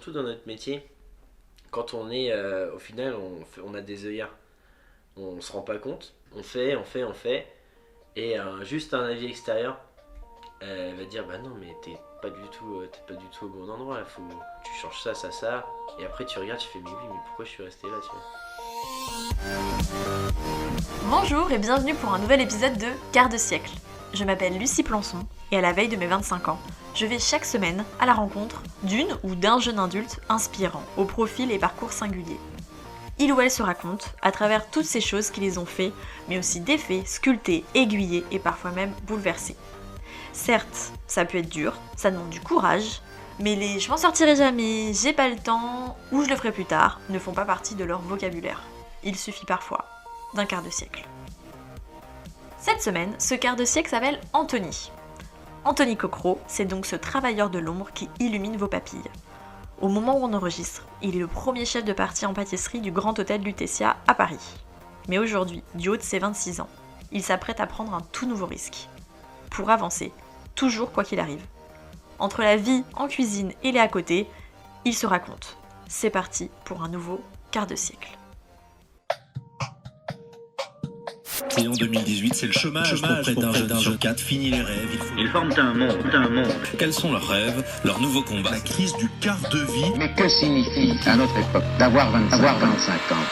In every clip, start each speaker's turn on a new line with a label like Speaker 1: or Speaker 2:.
Speaker 1: surtout dans notre métier, quand on est, au final, on a des œillères. On se rend pas compte, on fait, et juste un avis extérieur, elle va dire bah non mais t'es pas du tout au bon endroit, là, tu changes ça, et après tu regardes, tu fais mais oui mais pourquoi je suis resté là, tu vois.
Speaker 2: Bonjour et bienvenue pour un nouvel épisode de Quart de siècle. Je m'appelle Lucie Plançon et à la veille de mes 25 ans, je vais chaque semaine à la rencontre d'une ou d'un jeune adulte inspirant, au profil et parcours singuliers. Il ou elle se raconte à travers toutes ces choses qui les ont fait, mais aussi défait, sculpté, aiguillé et parfois même bouleversé. Certes, ça peut être dur, ça demande du courage, mais les je m'en sortirai jamais, j'ai pas le temps ou je le ferai plus tard ne font pas partie de leur vocabulaire. Il suffit parfois d'un quart de siècle. Cette semaine, ce quart de siècle s'appelle Anthony. Anthony Cocro, c'est donc ce travailleur de l'ombre qui illumine vos papilles. Au moment où on enregistre, il est le premier chef de partie en pâtisserie du Grand Hôtel Lutetia à Paris. Mais aujourd'hui, du haut de ses 26 ans, il s'apprête à prendre un tout nouveau risque. Pour avancer, toujours quoi qu'il arrive. Entre la vie en cuisine et les à côté, il se raconte. C'est parti pour un nouveau quart de siècle.
Speaker 3: Et en 2018, c'est le chômage pour près d'un jeune sur 4. Fini les rêves.
Speaker 4: Ils forment un monde.
Speaker 3: Quels sont leurs rêves, leurs nouveaux combats?
Speaker 5: La crise du quart de vie.
Speaker 6: Mais que signifie, à notre époque, d'avoir 25 ans?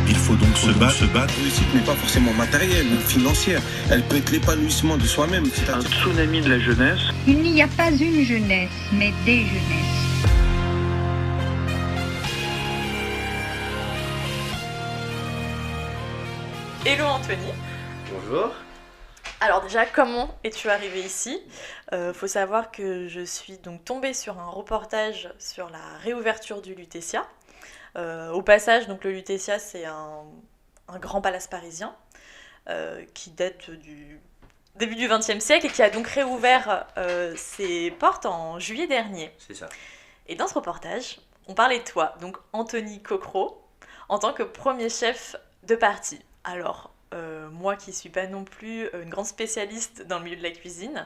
Speaker 5: Il faut donc se battre.
Speaker 7: La réussite n'est pas forcément matérielle ou financière. Elle peut être l'épanouissement de soi-même.
Speaker 4: Un tsunami de la jeunesse.
Speaker 8: Il n'y a pas une jeunesse, mais des jeunesses.
Speaker 2: Hello Anthony.
Speaker 1: Bonjour.
Speaker 2: Alors déjà, comment es-tu arrivé ici ? Faut savoir que je suis donc tombée sur un reportage sur la réouverture du Lutetia. Au passage, donc le Lutetia, c'est un grand palace parisien qui date du début du XXe siècle et qui a donc réouvert ses portes en juillet dernier.
Speaker 1: C'est ça.
Speaker 2: Et dans ce reportage, on parlait de toi, donc Anthony Cocro, en tant que premier chef de partie. Alors, moi qui suis pas non plus une grande spécialiste dans le milieu de la cuisine,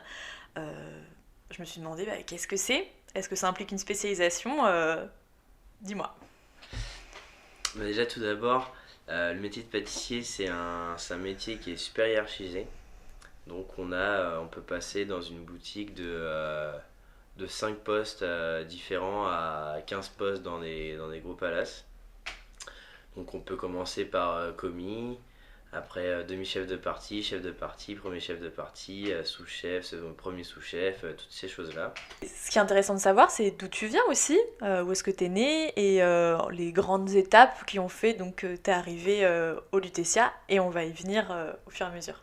Speaker 2: je me suis demandé qu'est-ce que c'est ? Est-ce que ça implique une spécialisation ? Dis-moi.
Speaker 1: Déjà tout d'abord, le métier de pâtissier c'est un métier qui est super hiérarchisé. Donc on peut passer dans une boutique de 5 postes différents à 15 postes dans des gros palaces. Donc on peut commencer par commis, après demi-chef de partie, premier chef de partie, sous-chef, premier sous-chef, toutes ces choses-là.
Speaker 2: Ce qui est intéressant de savoir, c'est d'où tu viens aussi, où est-ce que tu es né et les grandes étapes qui ont fait donc t'es arrivé au Lutetia, et on va y venir au fur et à mesure.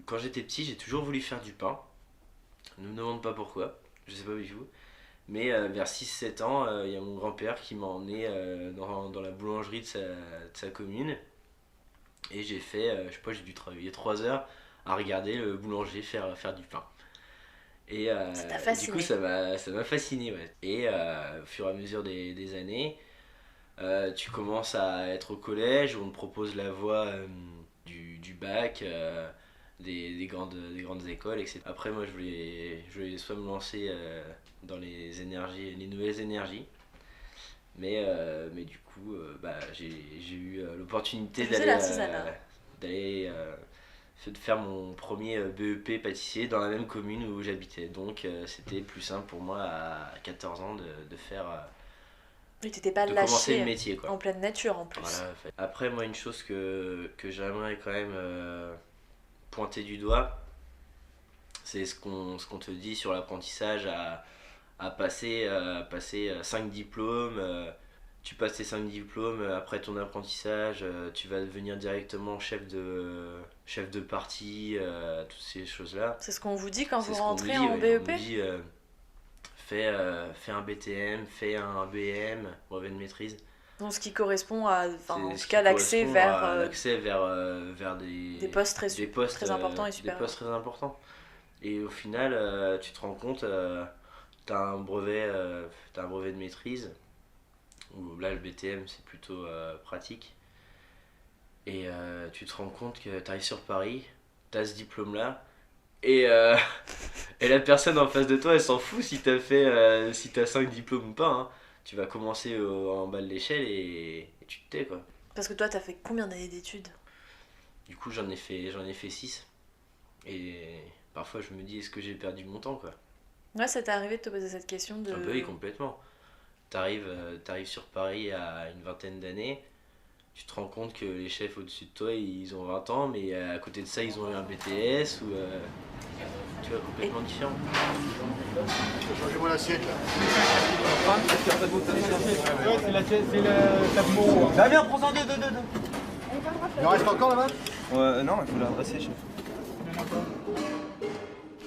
Speaker 1: Quand j'étais petit, j'ai toujours voulu faire du pain. Ne me demande pas pourquoi, je sais pas du tout. Mais vers 6-7 ans, il y a mon grand-père qui m'a emmené dans la boulangerie de sa commune. Et j'ai fait, je sais pas, j'ai dû travailler 3 heures à regarder le boulanger faire du pain. Et
Speaker 2: Ça t'a fasciné.
Speaker 1: du coup, ça m'a fasciné. Ouais. Et au fur et à mesure des années, tu commences à être au collège, où on te propose la voie du bac, des grandes écoles, etc. Après, moi, je voulais soit me lancer dans les nouvelles énergies. Mais du coup, j'ai eu l'opportunité d'aller faire mon premier BEP pâtissier dans la même commune où j'habitais. Donc c'était plus simple pour moi à 14 ans de faire
Speaker 2: Oui, t'étais pas
Speaker 1: de commencer
Speaker 2: lâché
Speaker 1: le métier, quoi.
Speaker 2: en pleine nature en plus.
Speaker 1: Voilà. Après, moi, une chose que j'aimerais quand même pointer du doigt, c'est ce qu'on te dit sur l'apprentissage à passer 5 diplômes. Tu passes tes 5 diplômes, après ton apprentissage, tu vas devenir directement chef de partie, toutes ces choses-là.
Speaker 2: C'est ce qu'on vous dit quand
Speaker 1: C'est
Speaker 2: vous
Speaker 1: ce qu'on
Speaker 2: rentrez
Speaker 1: nous dit,
Speaker 2: en
Speaker 1: ouais.
Speaker 2: BEP ?
Speaker 1: On nous dit, fais un BTM, fais un BM, brevet de maîtrise.
Speaker 2: Donc ce qui correspond à, en
Speaker 1: Ce
Speaker 2: tout
Speaker 1: qui
Speaker 2: cas, l'accès
Speaker 1: correspond
Speaker 2: vers
Speaker 1: vers
Speaker 2: des postes très importants et
Speaker 1: des
Speaker 2: supérieurs.
Speaker 1: postes très importants. Et au final, tu te rends compte, t'as un brevet de maîtrise, où là le BTM c'est plutôt pratique. Et tu te rends compte que tu arrives sur Paris, t'as ce diplôme là, et la personne en face de toi elle s'en fout si t'as 5 diplômes ou pas, hein. Tu vas commencer en bas de l'échelle et tu te tais, quoi.
Speaker 2: Parce que toi, t'as fait combien d'années d'études?
Speaker 1: Du coup, j'en ai fait 6. Et parfois, je me dis, est-ce que j'ai perdu mon temps, quoi?
Speaker 2: Ouais, ça t'est arrivé de te poser cette question de...
Speaker 1: Un peu, oui, complètement. T'arrives sur Paris à une vingtaine d'années, tu te rends compte que les chefs au-dessus de toi, ils ont 20 ans, mais à côté de ça, ils ont eu un BTS ou... tu vois, complètement différent.
Speaker 9: Changez-moi l'assiette là.
Speaker 10: Ouais, c'est le tableau. Bah viens, prends-en deux.
Speaker 9: Il en reste encore là-bas?
Speaker 10: Ouais, non, il faut la passer, chef.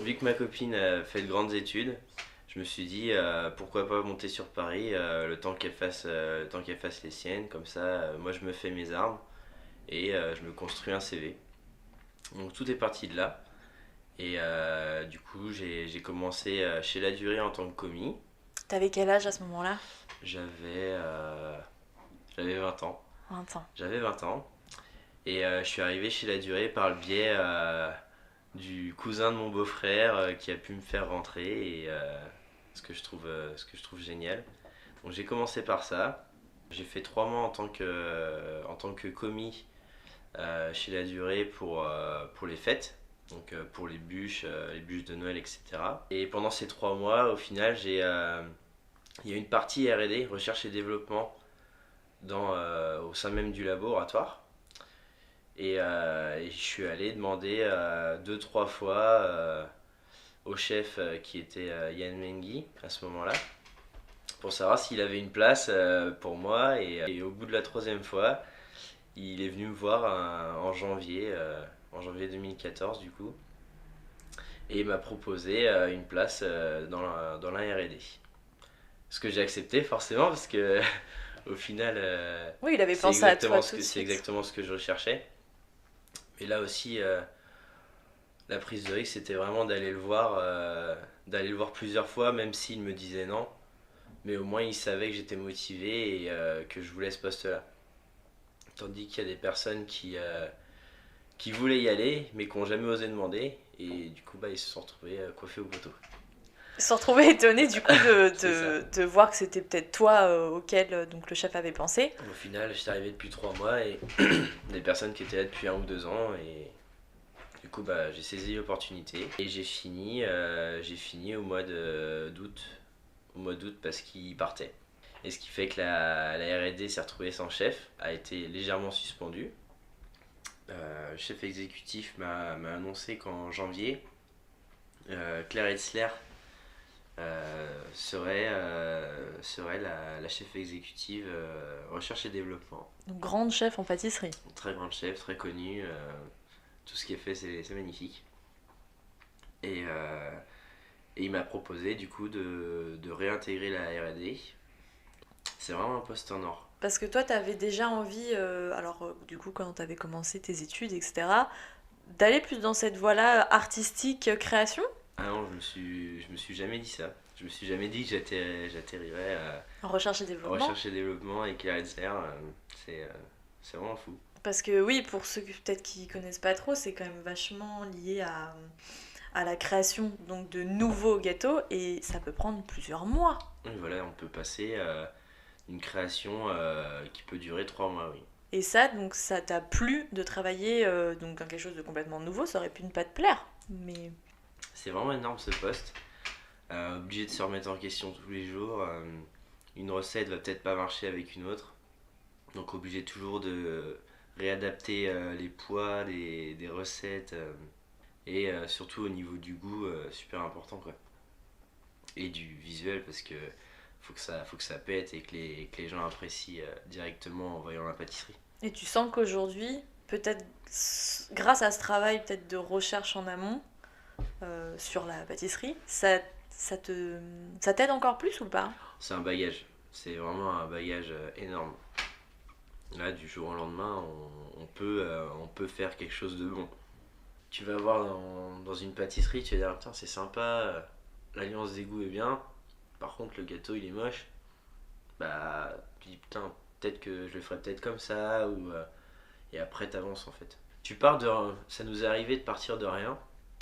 Speaker 1: Vu que ma copine a fait de grandes études, je me suis dit pourquoi pas monter sur Paris le temps qu'elle fasse les siennes, comme ça moi je me fais mes armes et je me construis un CV. Donc tout est parti de là et du coup j'ai commencé chez Ladurée en tant que commis.
Speaker 2: T'avais quel âge à ce moment-là?
Speaker 1: J'avais 20 ans.
Speaker 2: 20 ans.
Speaker 1: J'avais 20 ans et je suis arrivé chez Ladurée par le biais du cousin de mon beau-frère qui a pu me faire rentrer et ce que je trouve génial. Donc j'ai commencé par ça. J'ai fait 3 mois en tant que commis chez Ladurée pour les fêtes, donc pour les bûches de Noël, etc. Et pendant ces 3 mois, au final, il y a une partie R&D, recherche et développement, au sein même du laboratoire. Et je suis allé demander 2-3 fois au chef qui était Yann Mengui à ce moment-là, pour savoir s'il avait une place pour moi. Et au bout de la 3e fois, il est venu me voir en janvier 2014 du coup, et il m'a proposé une place dans la R&D. Ce que j'ai accepté forcément parce que au final,
Speaker 2: oui, il avait pensé à toi tout de suite.
Speaker 1: C'est exactement ce que je recherchais. Et là aussi, la prise de risque, c'était vraiment d'aller le voir plusieurs fois, même s'il me disait non. Mais au moins, il savait que j'étais motivé et que je voulais ce poste-là. Tandis qu'il y a des personnes qui voulaient y aller, mais qui n'ont jamais osé demander. Et du coup, ils se sont retrouvés coiffés au poteau.
Speaker 2: Ils se sont retrouvés étonnés du coup de voir que c'était peut-être toi auquel donc, le chef avait pensé.
Speaker 1: Au final, j'étais arrivé depuis 3 mois et des personnes qui étaient là depuis 1 ou 2 ans. Et du coup, j'ai saisi l'opportunité. Et j'ai fini au mois d'août. Au mois d'août parce qu'il partait. Et ce qui fait que la R&D s'est retrouvée sans chef, a été légèrement suspendue. Le chef exécutif m'a annoncé qu'en janvier, Claire Hetzler serait la chef exécutive recherche et développement.
Speaker 2: Donc, grande chef en pâtisserie.
Speaker 1: Une très grande chef, très connue. Tout ce qui est fait, c'est magnifique. Et il m'a proposé du coup de réintégrer la R&D. C'est vraiment un poste en or.
Speaker 2: Parce que toi, t'avais déjà envie, du coup, quand t'avais commencé tes études, etc., d'aller plus dans cette voie-là artistique, création?
Speaker 1: Ah non, je me suis jamais dit ça. Je me suis jamais dit que j'atterrirais
Speaker 2: en recherche et développement.
Speaker 1: En recherche et développement avec Claire Hetzler, c'est vraiment fou.
Speaker 2: Parce que oui, pour ceux peut-être qui connaissent pas trop, c'est quand même vachement lié à la création donc de nouveaux gâteaux et ça peut prendre plusieurs mois.
Speaker 1: Et voilà, on peut passer une création qui peut durer 3 mois, oui.
Speaker 2: Et ça, donc ça t'a plu de travailler donc dans quelque chose de complètement nouveau, ça aurait pu ne pas te plaire, mais...
Speaker 1: C'est vraiment énorme ce poste. Obligé de se remettre en question tous les jours. Une recette va peut-être pas marcher avec une autre. Donc obligé toujours de réadapter les poids, des recettes. Et surtout au niveau du goût, super important quoi. Et du visuel parce que faut que ça pète et que les gens apprécient directement en voyant la pâtisserie.
Speaker 2: Et tu sens qu'aujourd'hui, peut-être grâce à ce travail peut-être de recherche en amont, sur la pâtisserie, ça t'aide encore plus ou pas?
Speaker 1: C'est un bagage, c'est vraiment un bagage énorme. Là, du jour au lendemain, on peut faire quelque chose de bon. Tu vas voir dans une pâtisserie, tu vas dire putain c'est sympa, l'alliance des goûts est bien, par contre le gâteau il est moche. Tu dis putain peut-être que je le ferais peut-être comme ça et après t'avances en fait. Ça nous est arrivé de partir de rien.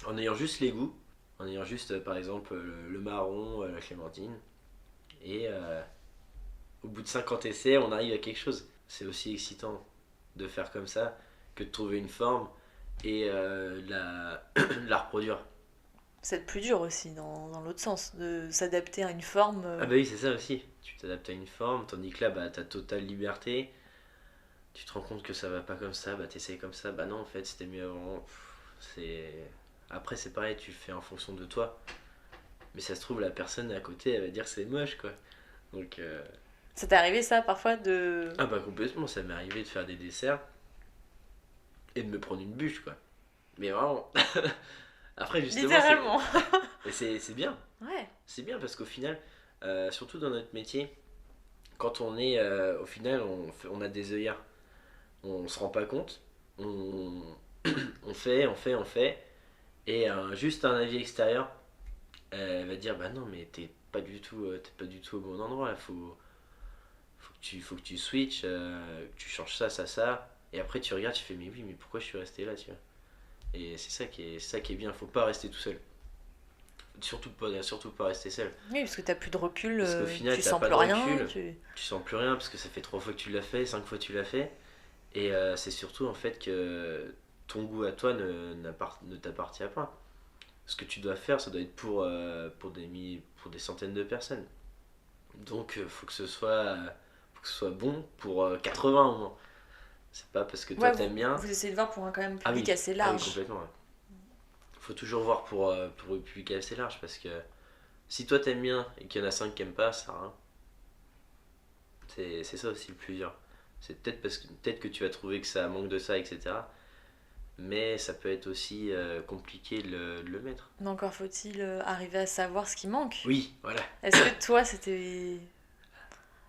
Speaker 1: En ayant juste les goûts, en ayant juste par exemple le marron, la clémentine, et bout de 50 essais, on arrive à quelque chose. C'est aussi excitant de faire comme ça que de trouver une forme et la reproduire.
Speaker 2: C'est plus dur aussi dans l'autre sens, de s'adapter à une forme.
Speaker 1: Ah bah oui, c'est ça aussi. Tu t'adaptes à une forme, tandis que là, bah, t'as totale liberté. Tu te rends compte que ça va pas comme ça, bah t'essayes comme ça. Bah non, en fait, c'était mieux avant. Après, c'est pareil, tu fais en fonction de toi. Mais ça se trouve, la personne à côté, elle va dire que c'est moche, quoi. Donc...
Speaker 2: Ça t'est arrivé, ça, parfois, de...
Speaker 1: Ah bah complètement, ça m'est arrivé de faire des desserts et de me prendre une bûche, quoi. Mais vraiment... Après, justement...
Speaker 2: Littéralement.
Speaker 1: C'est bien.
Speaker 2: Ouais.
Speaker 1: C'est bien parce qu'au final, surtout dans notre métier, quand on est... au final, on a des œillères. On se rend pas compte. On fait. Et juste un avis extérieur, elle va dire, bah non, mais t'es pas du tout au bon endroit, là, faut que tu switches, que tu changes ça, et après tu regardes, tu fais, mais oui, mais pourquoi je suis resté là, tu vois. Et c'est ça qui est bien, faut pas rester tout seul. Surtout pas rester seul.
Speaker 2: Oui, parce que t'as plus de recul,
Speaker 1: parce qu'au final,
Speaker 2: tu
Speaker 1: t'as
Speaker 2: sens
Speaker 1: pas
Speaker 2: plus
Speaker 1: de
Speaker 2: rien.
Speaker 1: recul, tu sens plus rien, parce que ça fait 3 fois que tu l'as fait, 5 fois que tu l'as fait, et c'est surtout en fait que ton goût à toi ne t'appartient pas. Ce que tu dois faire, ça doit être pour des centaines de personnes. Donc faut que ce soit bon pour 80 au moins. C'est pas parce que toi t'aimes bien.
Speaker 2: Vous essayez de voir pour un quand même public
Speaker 1: oui.
Speaker 2: assez large.
Speaker 1: Ah oui, complètement. Ouais. Faut toujours voir pour le public assez large, parce que si toi t'aimes bien et qu'il y en a 5 qui aiment pas, ça sert à rien. C'est ça aussi le plus dur. C'est peut-être que tu vas trouver que ça manque de ça, etc. Mais ça peut être aussi compliqué de le mettre.
Speaker 2: Mais encore faut-il arriver à savoir ce qui manque.
Speaker 1: Oui, voilà.
Speaker 2: Est-ce que toi, c'était...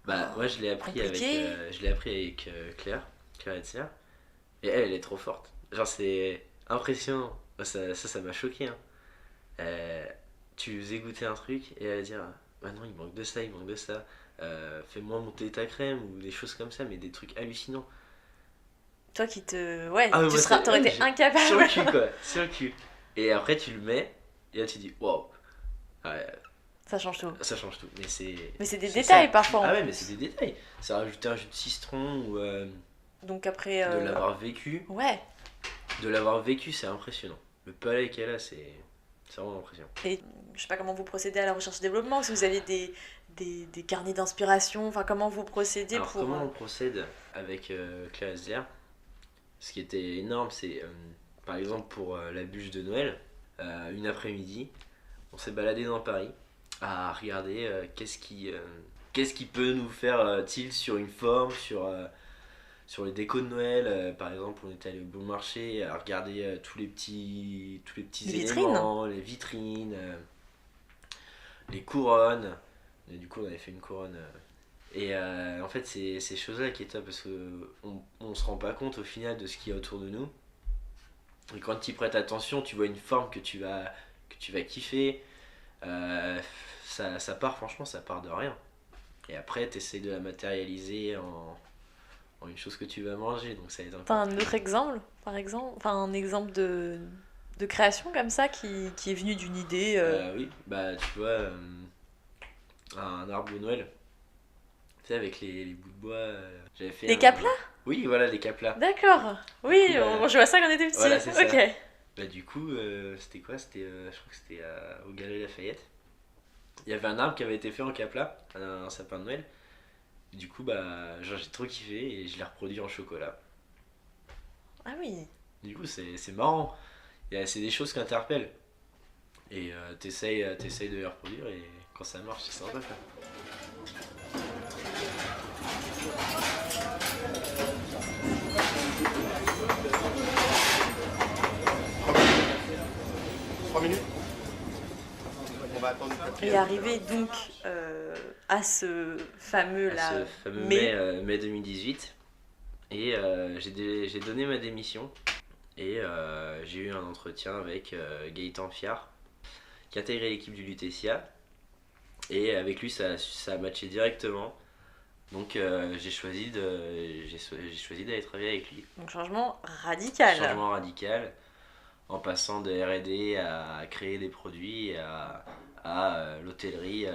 Speaker 1: Bah, moi, je l'ai appris avec Claire Hetzier. Et elle est trop forte. Genre, c'est impressionnant. Ça m'a choqué. Hein. Tu faisais goûter un truc et elle va dire, bah non, il manque de ça. Fais-moi monter ta crème ou des choses comme ça, mais des trucs hallucinants.
Speaker 2: Toi qui te... Ouais,
Speaker 1: ah,
Speaker 2: t'aurais été incapable.
Speaker 1: Sur le cul, quoi. Sur le cul. Et après, tu le mets, et là, tu dis, waouh. Ouais,
Speaker 2: ça change tout.
Speaker 1: Ça change tout. Mais c'est
Speaker 2: des détails,
Speaker 1: ça.
Speaker 2: Parfois.
Speaker 1: Ah ouais, mais c'est des détails. C'est rajouter un jus de citron ou...
Speaker 2: Donc après...
Speaker 1: De l'avoir vécu.
Speaker 2: Ouais.
Speaker 1: De l'avoir vécu, c'est impressionnant. Le palais qu'elle a, c'est vraiment impressionnant.
Speaker 2: Et je sais pas comment vous procédez à la recherche et développement, si vous avez des carnets d'inspiration, enfin comment vous procédez.
Speaker 1: Alors, comment on procède avec Claire Hetzier? Ce qui était énorme, c'est par exemple pour la bûche de Noël, une après-midi, on s'est baladé dans Paris à regarder qu'est-ce qui peut nous faire tilt sur une forme, sur les décos de Noël. Par exemple, on était allé au bon marché à regarder tous les petits éléments, les vitrines, les couronnes. Et du coup, on avait fait une couronne. Et en fait, c'est ces choses-là qui est top, parce qu'on se rend pas compte au final de ce qu'il y a autour de nous. Et quand tu y prêtes attention, tu vois une forme que tu vas kiffer. Ça part de rien. Et après, tu essaies de la matérialiser en une chose que tu vas manger. Donc ça aide encore.
Speaker 2: T'as un autre exemple, par exemple? Enfin, un exemple de création comme ça qui est venu d'une idée
Speaker 1: Oui, bah tu vois, un arbre de Noël. Avec les bouts de bois, j'avais fait.
Speaker 2: Les caplas ?
Speaker 1: Oui, voilà, les caplas.
Speaker 2: D'accord. Oui,
Speaker 1: coup,
Speaker 2: je vois ça quand on était petit.
Speaker 1: Voilà, c'est ça.
Speaker 2: Ok.
Speaker 1: Bah, du coup, c'était quoi? C'était, je crois que c'était au Galeries Lafayette. Il y avait un arbre qui avait été fait en caplas, un sapin de Noël. Du coup, bah, genre, j'ai trop kiffé et je l'ai reproduit en chocolat.
Speaker 2: Ah oui.
Speaker 1: Du coup, c'est marrant. C'est des choses qui interpellent. Et t'essayes de les reproduire, et quand ça marche, c'est sympa, quoi.
Speaker 2: Et arrivé donc à ce fameux
Speaker 1: mai 2018, et j'ai donné ma démission, et j'ai eu un entretien avec Gaëtan Fiard, qui a intégré l'équipe du Lutetia, et avec lui ça a matché directement. Donc j'ai choisi d'aller travailler avec lui.
Speaker 2: Donc changement radical.
Speaker 1: Changement radical, en passant de R&D à créer des produits, à l'hôtellerie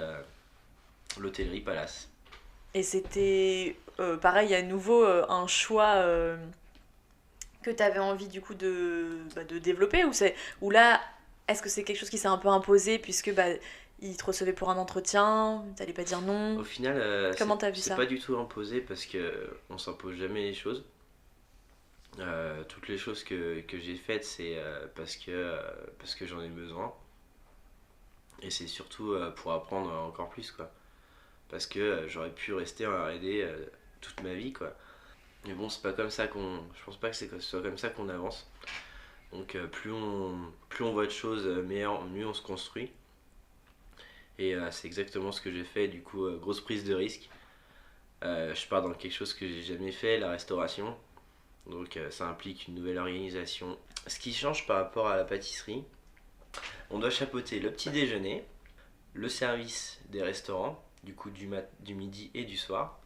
Speaker 1: Palace.
Speaker 2: Et c'était pareil, à nouveau un choix que tu avais envie du coup de développer ou là, est-ce que c'est quelque chose qui s'est un peu imposé puisque il te recevait pour un entretien, t'allais pas dire non?
Speaker 1: Au final,
Speaker 2: Comment t'as vu ça?
Speaker 1: c'est pas du tout imposé parce que on s'impose jamais les choses. Toutes les choses que j'ai faites, c'est parce que j'en ai besoin. Et c'est surtout pour apprendre encore plus, quoi. Parce que j'aurais pu rester en R&D toute ma vie, quoi. Mais bon, c'est pas comme ça je pense pas que ce soit comme ça qu'on avance. Donc plus on voit de choses meilleures, mieux on se construit. Et c'est exactement ce que j'ai fait, du coup, grosse prise de risque. Je pars dans quelque chose que j'ai jamais fait, la restauration. Donc ça implique une nouvelle organisation. Ce qui change par rapport à la pâtisserie, on doit chapeauter le petit déjeuner, le service des restaurants, du coup du midi et du soir,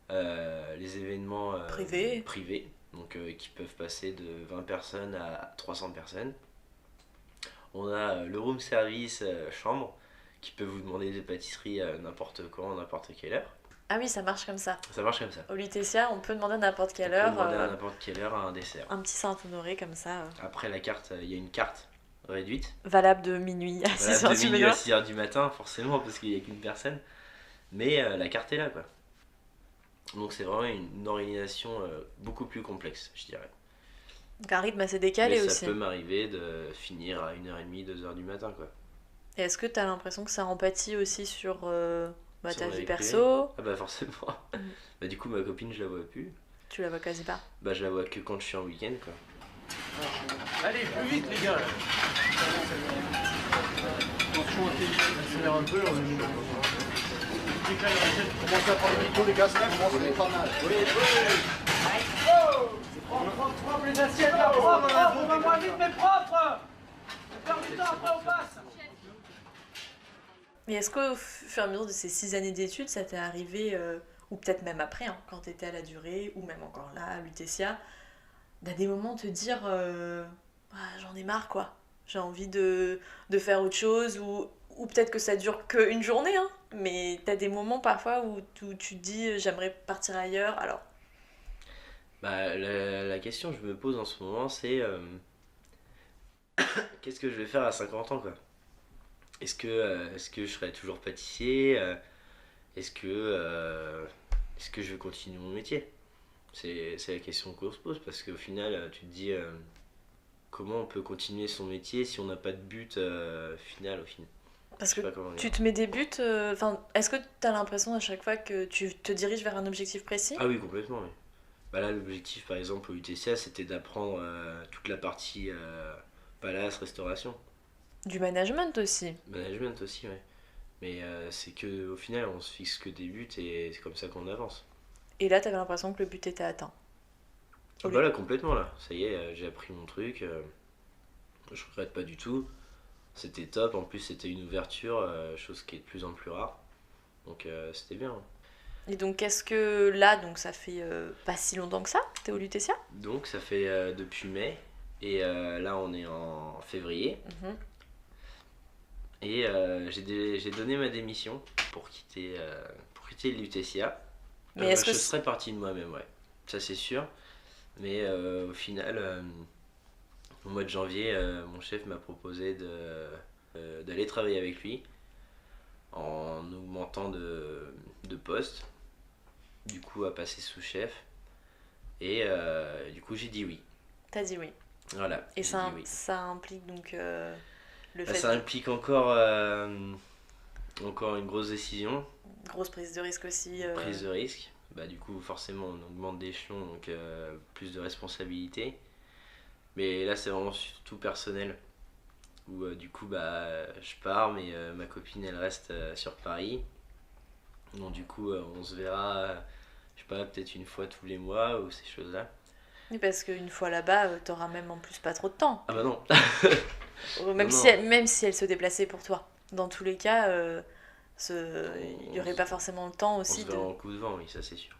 Speaker 1: les événements privés donc, qui peuvent passer de 20 personnes à 300 personnes. On a le room service chambre qui peut vous demander des pâtisseries n'importe quand, n'importe quelle heure.
Speaker 2: Ah oui, ça marche comme ça.
Speaker 1: Ça marche comme ça.
Speaker 2: Au Lutetia, on peut demander à n'importe quelle
Speaker 1: On
Speaker 2: heure.
Speaker 1: peut demander à n'importe quelle heure un dessert.
Speaker 2: Un petit Saint-Honoré comme ça.
Speaker 1: Après la carte, il y a une carte réduite.
Speaker 2: Valable de minuit à 6h du matin.
Speaker 1: À 6h du matin, forcément, parce qu'il n'y a qu'une personne. Mais la carte est là, quoi. Donc c'est vraiment une organisation beaucoup plus complexe, je dirais.
Speaker 2: Donc un rythme assez décalé
Speaker 1: mais
Speaker 2: aussi.
Speaker 1: Ça peut m'arriver de finir à 1h30, 2h du matin, quoi.
Speaker 2: Et est-ce que tu as l'impression que ça empathie aussi sur ta vie
Speaker 1: Privée.
Speaker 2: perso?
Speaker 1: Ah bah forcément. Bah du coup ma copine je la vois plus.
Speaker 2: Tu la vois quasi pas?
Speaker 1: Bah je la vois que quand je suis en week-end, quoi.
Speaker 10: Allez, plus vite les gars.
Speaker 9: Attention, accélère un peu. Commencez à prendre le micro, les gars, ça commence pas mal. Oui,
Speaker 10: Propre les assiettes là, propre, on va moins vite mais propre. On perd du temps, après on passe.
Speaker 2: Et est-ce qu'au fur et à mesure de ces 6 années d'études, ça t'est arrivé, ou peut-être même après, hein, quand t'étais à la durée, ou même encore là, à Lutetia, d'à des moments te dire j'en ai marre, quoi. J'ai envie de faire autre chose, ou peut-être que ça dure qu'une journée, hein, mais t'as des moments parfois où tu te dis j'aimerais partir ailleurs, alors.
Speaker 1: Bah la question que je me pose en ce moment c'est qu'est-ce que je vais faire à 50 ans, quoi. Est-ce que je serai toujours pâtissier? Est-ce que je vais continuer mon métier? C'est la question qu'on se pose parce qu'au final tu te dis comment on peut continuer son métier si on n'a pas de but final au final.
Speaker 2: Parce que tu te mets des buts, est-ce que tu as l'impression à chaque fois que tu te diriges vers un objectif précis?
Speaker 1: Ah oui, complètement, oui. Bah là l'objectif par exemple au UTCA c'était d'apprendre toute la partie palace, restauration.
Speaker 2: Du management aussi.
Speaker 1: Management aussi, ouais. Mais c'est que au final on se fixe que des buts et c'est comme ça qu'on avance.
Speaker 2: Et là t'avais l'impression que le but était atteint?
Speaker 1: Ah bah là complètement là, ça y est, j'ai appris mon truc, je regrette pas du tout. C'était top, en plus c'était une ouverture, chose qui est de plus en plus rare. Donc c'était bien.
Speaker 2: Et donc est-ce que là, donc ça fait pas si longtemps que ça, t'es au Lutetia?
Speaker 1: Donc ça fait depuis mai, et là on est en février.
Speaker 2: Mm-hmm.
Speaker 1: Et j'ai donné ma démission pour quitter le Lutetia. Mais est-ce que je serais parti de moi-même, ouais. Ça c'est sûr. Mais au final, au mois de janvier, mon chef m'a proposé d'aller travailler avec lui en augmentant de poste. Du coup, à passer sous-chef. Et du coup, j'ai dit oui.
Speaker 2: T'as dit oui.
Speaker 1: Voilà.
Speaker 2: Et ça implique donc le fait...
Speaker 1: Ça implique encore une grosse décision.
Speaker 2: Grosse prise de risque aussi.
Speaker 1: Prise de risque. Bah, du coup, forcément, on augmente d'échelon, donc plus de responsabilités. Mais là, c'est vraiment surtout personnel. Où du coup, je pars, mais ma copine, elle reste sur Paris. Donc du coup, on se verra, je sais pas, peut-être une fois tous les mois ou ces choses-là.
Speaker 2: Oui, parce qu'une fois là-bas, t'auras même en plus pas trop de temps.
Speaker 1: Ah bah non.
Speaker 2: Même si elle se déplaçait pour toi. Dans tous les cas, il n'y aurait pas forcément le temps aussi.
Speaker 1: On se verra en coup de vent, oui, ça c'est sûr.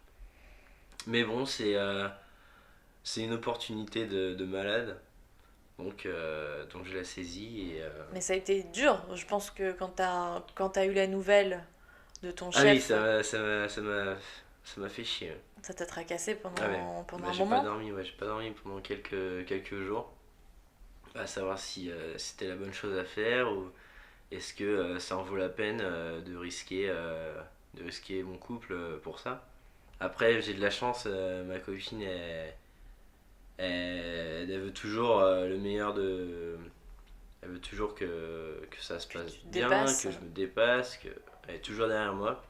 Speaker 1: Mais bon, c'est une opportunité de malade. Donc je la saisis. Et,
Speaker 2: Mais ça a été dur. Je pense que quand t'as eu la nouvelle de ton
Speaker 1: Ah oui,
Speaker 2: chef.
Speaker 1: ça m'a fait chier.
Speaker 2: Ça t'a tracassé pendant,
Speaker 1: Ah ouais.
Speaker 2: pendant
Speaker 1: Bah,
Speaker 2: un
Speaker 1: j'ai
Speaker 2: moment.
Speaker 1: pas dormi, ouais, j'ai pas dormi pendant quelques jours. À savoir si c'était la bonne chose à faire ou est-ce que ça en vaut la peine de risquer mon couple pour ça. Après, j'ai de la chance, ma copine, elle veut toujours le meilleur de. Elle veut toujours que ça se passe
Speaker 2: tu te
Speaker 1: bien,
Speaker 2: dépasses.
Speaker 1: que je me dépasse, qu'elle est toujours derrière moi.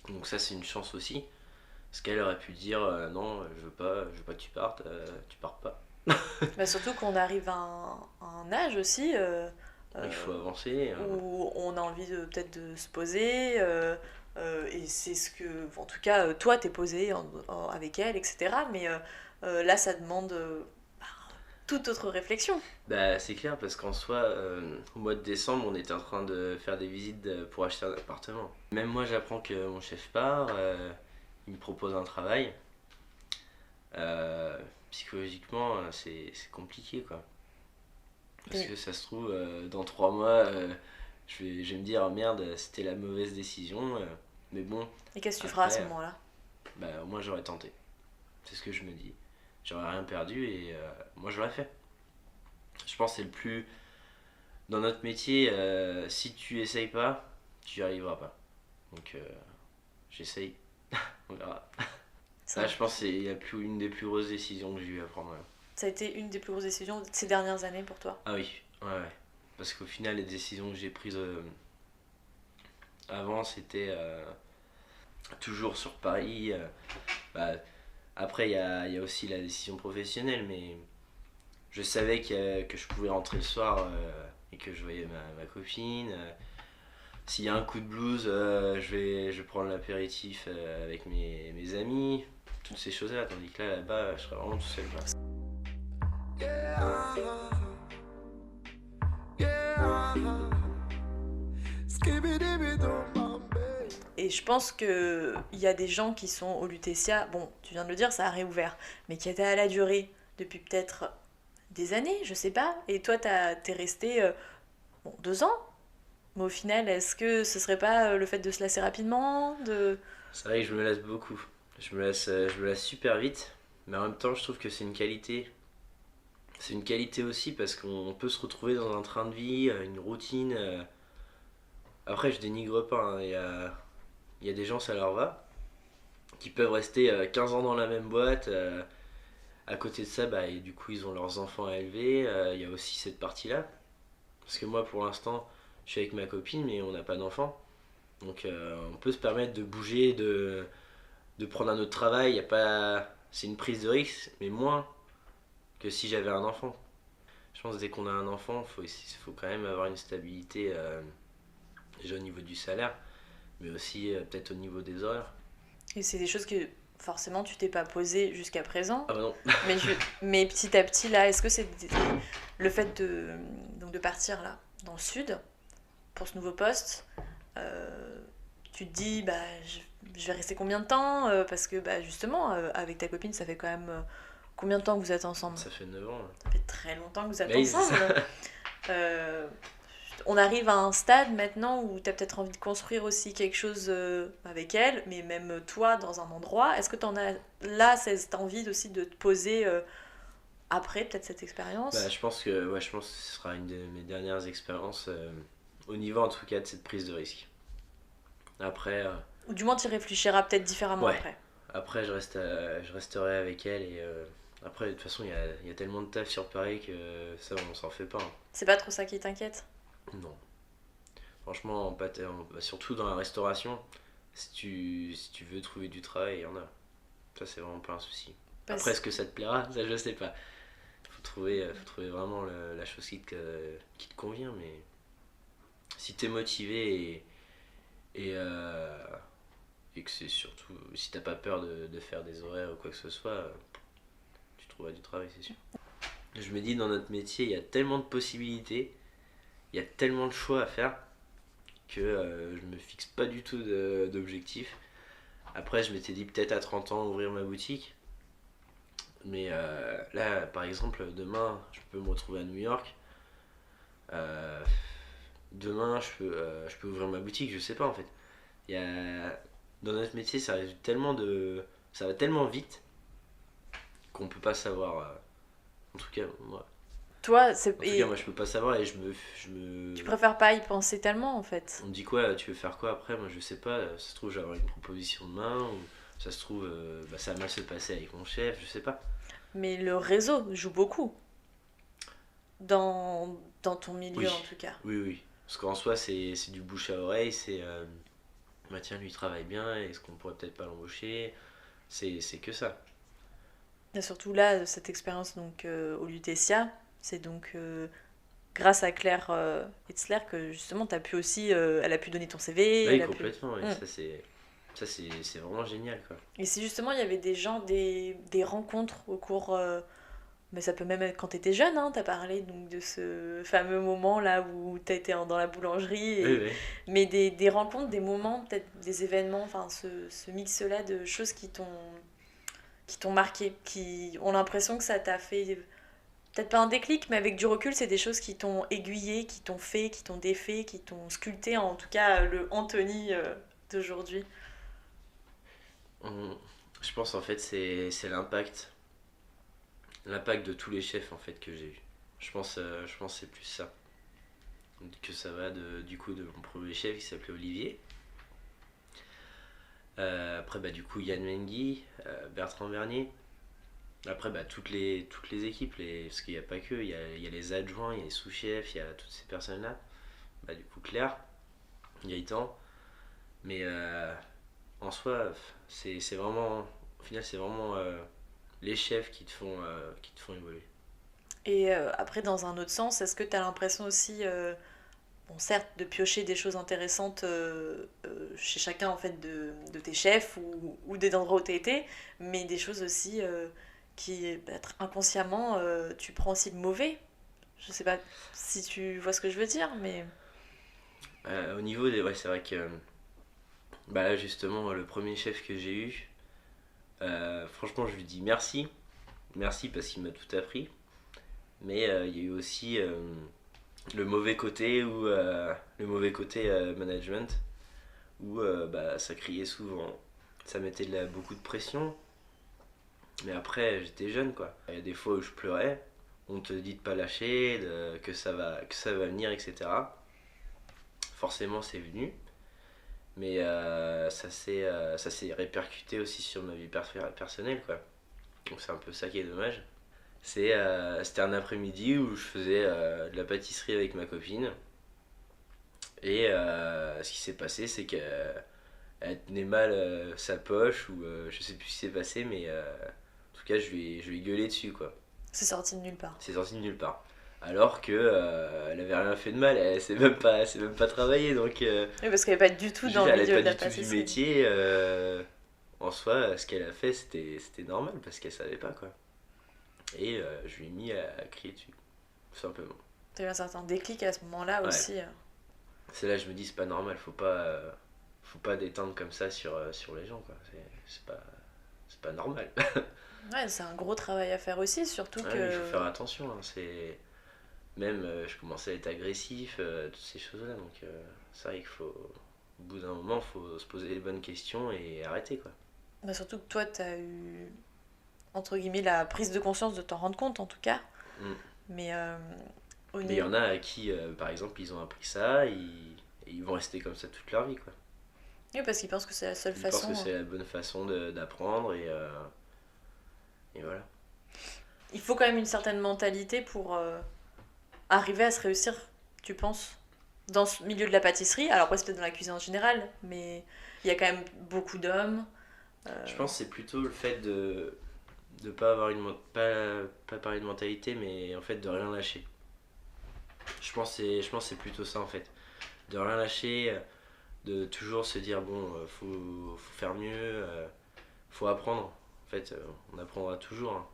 Speaker 1: Donc ça, c'est une chance aussi. Parce qu'elle aurait pu dire non, je veux pas que tu partes, tu pars pas.
Speaker 2: Bah, surtout qu'on arrive à un âge aussi
Speaker 1: Il faut avancer.
Speaker 2: où on a envie peut-être de se poser. Et c'est ce que, en tout cas, toi, t'es posé avec elle, etc. Mais là, ça demande toute autre réflexion.
Speaker 1: Bah, c'est clair, parce qu'en soi, au mois de décembre, on était en train de faire des visites pour acheter un appartement. Même moi, j'apprends que mon chef part, il me propose un travail. Psychologiquement, c'est compliqué, quoi. Parce que ça se trouve, dans 3 mois, je vais me dire, oh, merde, c'était la mauvaise décision. Mais bon.
Speaker 2: Et qu'est-ce que tu feras à ce
Speaker 1: après,
Speaker 2: moment-là?
Speaker 1: Bah, au moins, j'aurais tenté. C'est ce que je me dis. J'aurais rien perdu et moi, j'aurais fait. Je pense que c'est le plus. Dans notre métier, si tu essayes pas, tu n'y arriveras pas. Donc, j'essaye. On verra. Ça, je pense que c'est une des plus grosses décisions que j'ai eu à prendre.
Speaker 2: Ça a été une des plus grosses décisions de ces dernières années pour toi?
Speaker 1: Ah oui, ouais. Parce qu'au final, les décisions que j'ai prises avant, c'était toujours sur Paris. Bah, après, il y a aussi la décision professionnelle, mais je savais que je pouvais rentrer le soir et que je voyais ma copine. S'il y a un coup de blues, je vais prendre l'apéritif avec mes amis. Toutes ces choses-là, tandis que là-bas, je serais vraiment tout seul. Quoi.
Speaker 2: Et je pense qu'il y a des gens qui sont au Lutetia, bon, tu viens de le dire, ça a réouvert, mais qui étaient à la durée depuis peut-être des années, je sais pas. Et toi, t'es resté 2 ans. Mais au final, est-ce que ce serait pas le fait de se lasser rapidement
Speaker 1: C'est vrai que je me lasse beaucoup. Je me lasse super vite, mais en même temps, je trouve que c'est une qualité. C'est une qualité aussi parce qu'on peut se retrouver dans un train de vie, une routine. Après, je dénigre pas, hein. Il y a des gens, ça leur va, qui peuvent rester 15 ans dans la même boîte. À côté de ça, bah, et du coup, ils ont leurs enfants à élever. Il y a aussi cette partie-là. Parce que moi, pour l'instant, je suis avec ma copine, mais on n'a pas d'enfants. Donc, on peut se permettre de bouger, de prendre un autre travail. Y a pas... C'est une prise de risque, mais moins que si j'avais un enfant. Je pense que dès qu'on a un enfant, il faut quand même avoir une stabilité, déjà au niveau du salaire, mais aussi peut-être au niveau des horaires.
Speaker 2: Et c'est des choses que forcément tu t'es pas posé jusqu'à présent.
Speaker 1: Ah bah non.
Speaker 2: mais petit à petit là, est-ce que c'est le fait de partir là dans le sud pour ce nouveau poste, tu te dis bah je vais rester combien de temps, parce que bah justement avec ta copine ça fait quand même combien de temps que vous êtes ensemble?
Speaker 1: Ça fait 9 ans. Ouais.
Speaker 2: Ça fait très longtemps que vous êtes
Speaker 1: oui,
Speaker 2: ensemble. On arrive à un stade maintenant où tu as peut-être envie de construire aussi quelque chose avec elle, mais même toi dans un endroit. Est-ce que tu en as là cette envie aussi de te poser après peut-être cette expérience?
Speaker 1: Bah, je pense que ce sera une de mes dernières expériences au niveau en tout cas de cette prise de risque. Après.
Speaker 2: Ou du moins tu y réfléchiras peut-être différemment
Speaker 1: ouais.
Speaker 2: après.
Speaker 1: Après je resterai avec elle et après de toute façon il y a tellement de taf sur Paris que ça on s'en fait pas. Hein.
Speaker 2: C'est pas trop ça qui t'inquiète?
Speaker 1: Non. Franchement, surtout dans la restauration, si tu veux trouver du travail, il y en a. Ça, c'est vraiment pas un souci. Après, est-ce que ça te plaira? Ça, je sais pas. Faut trouver vraiment la chose qui te convient, mais si t'es motivé et que c'est surtout, si t'as pas peur de faire des horaires ou quoi que ce soit, tu trouveras du travail, c'est sûr. Je me dis, dans notre métier, il y a tellement de possibilités. Il y a tellement de choix à faire que je me fixe pas du tout d'objectif. Après, je m'étais dit peut-être à 30 ans ouvrir ma boutique. Mais là, par exemple, demain, je peux me retrouver à New York. Demain, je peux ouvrir ma boutique, je sais pas en fait. Il y a... Dans notre métier, ça va tellement vite qu'on peut pas savoir. En tout cas, moi.
Speaker 2: Toi,
Speaker 1: Moi, je peux pas savoir et je me...
Speaker 2: Tu préfères pas y penser tellement, en fait.
Speaker 1: On me dit quoi, tu veux faire quoi après? Moi, je sais pas. Ça se trouve, j'ai avoir une proposition demain, ou ça se trouve, ça va mal se passer avec mon chef, je sais pas.
Speaker 2: Mais le réseau joue beaucoup. Dans ton milieu,
Speaker 1: Oui.
Speaker 2: en tout cas.
Speaker 1: Oui. Parce qu'en soi, c'est du bouche à oreille, c'est... bah tiens, lui, il travaille bien, est-ce qu'on pourrait peut-être pas l'embaucher? C'est que ça.
Speaker 2: Et surtout là, cette expérience donc au Lutetia, c'est donc grâce à Claire Etzler que justement t'as pu aussi, elle a pu donner ton CV.
Speaker 1: Oui,
Speaker 2: elle
Speaker 1: complètement,
Speaker 2: a pu...
Speaker 1: Ça c'est vraiment génial, quoi.
Speaker 2: Et si justement il y avait des gens, des rencontres au cours... mais ça peut même être quand t'étais jeune, hein, t'as parlé donc de ce fameux moment là où t'as été dans la boulangerie.
Speaker 1: Oui.
Speaker 2: Mais des rencontres, des moments, peut-être des événements, enfin ce mix-là de choses qui t'ont marqué, qui ont l'impression que ça t'a fait, peut-être pas un déclic, mais avec du recul, c'est des choses qui t'ont aiguillé, qui t'ont fait, qui t'ont défait, qui t'ont sculpté, en tout cas le Anthony d'aujourd'hui.
Speaker 1: Je pense en fait c'est l'impact de tous les chefs en fait que j'ai eu. Je pense c'est plus ça. Que ça va du coup de mon premier chef qui s'appelait Olivier. Après du coup Yann Mengui, Bertrand Vernier. Après toutes les équipes, parce qu'il n'y a pas que, il y a les adjoints, il y a les sous-chefs, il y a toutes ces personnes là. Du coup Claire, Gaëtan. Mais en soi c'est vraiment, au final c'est vraiment les chefs qui te font évoluer.
Speaker 2: Et après dans un autre sens, est-ce que tu as l'impression aussi bon, certes, de piocher des choses intéressantes chez chacun en fait de tes chefs ou des endroits où tu as été, mais des choses aussi qui, peut-être inconsciemment, tu prends aussi de mauvais. Je sais pas si tu vois ce que je veux dire, mais...
Speaker 1: Au niveau des... Ouais, c'est vrai que... là, justement, le premier chef que j'ai eu, franchement, je lui dis merci. Merci parce qu'il m'a tout appris. Mais il y a eu aussi... le mauvais côté management où ça criait souvent, ça mettait beaucoup de pression, mais après j'étais jeune quoi. Il y a des fois où je pleurais, on te dit de pas lâcher, que ça va venir, etc. Forcément c'est venu, mais ça s'est répercuté aussi sur ma vie personnelle quoi. Donc c'est un peu ça qui est dommage. C'était un après-midi où je faisais de la pâtisserie avec ma copine. Et ce qui s'est passé, c'est qu'elle tenait mal sa poche, ou je sais plus ce qui s'est passé, mais en tout cas, je lui ai gueulé dessus, quoi.
Speaker 2: C'est sorti de nulle part.
Speaker 1: C'est sorti de nulle part. Alors que elle avait rien fait de mal, elle s'est même pas travaillée, donc...
Speaker 2: Oui, parce qu'elle n'est pas du tout dans le milieu de la pâtisserie.
Speaker 1: Elle n'est pas du tout du métier. En soi, ce qu'elle a fait, c'était normal, parce qu'elle savait pas, quoi. Et je lui ai mis à crier dessus, tout simplement.
Speaker 2: T'as eu un certain déclic à ce moment-là aussi.
Speaker 1: C'est là que je me dis, c'est pas normal, faut pas détendre comme ça sur les gens, quoi. C'est pas normal.
Speaker 2: Ouais, c'est un gros travail à faire aussi, surtout que...
Speaker 1: Il faut faire attention, hein, c'est... Même, je commençais à être agressif, toutes ces choses-là, donc c'est vrai qu'il faut... Au bout d'un moment, il faut se poser les bonnes questions et arrêter, quoi.
Speaker 2: Surtout que toi, t'as eu... entre guillemets, la prise de conscience de t'en rendre compte, en tout cas. Mais
Speaker 1: il y en a à qui, par exemple, ils ont appris ça, et ils vont rester comme ça toute leur vie, quoi.
Speaker 2: Oui, parce qu'ils pensent que c'est la seule façon.
Speaker 1: Ils pensent que c'est la bonne façon d'apprendre, et voilà.
Speaker 2: Il faut quand même une certaine mentalité pour arriver à se réussir, tu penses, dans ce milieu de la pâtisserie. Alors, après, c'est peut-être dans la cuisine en général, mais il y a quand même beaucoup d'hommes.
Speaker 1: Je pense que c'est plutôt le fait de pas avoir pas parler de mentalité, mais en fait de rien lâcher. Je pense que c'est plutôt ça en fait, de rien lâcher, de toujours se dire bon, faut faire mieux, faut apprendre. En fait, on apprendra toujours, hein.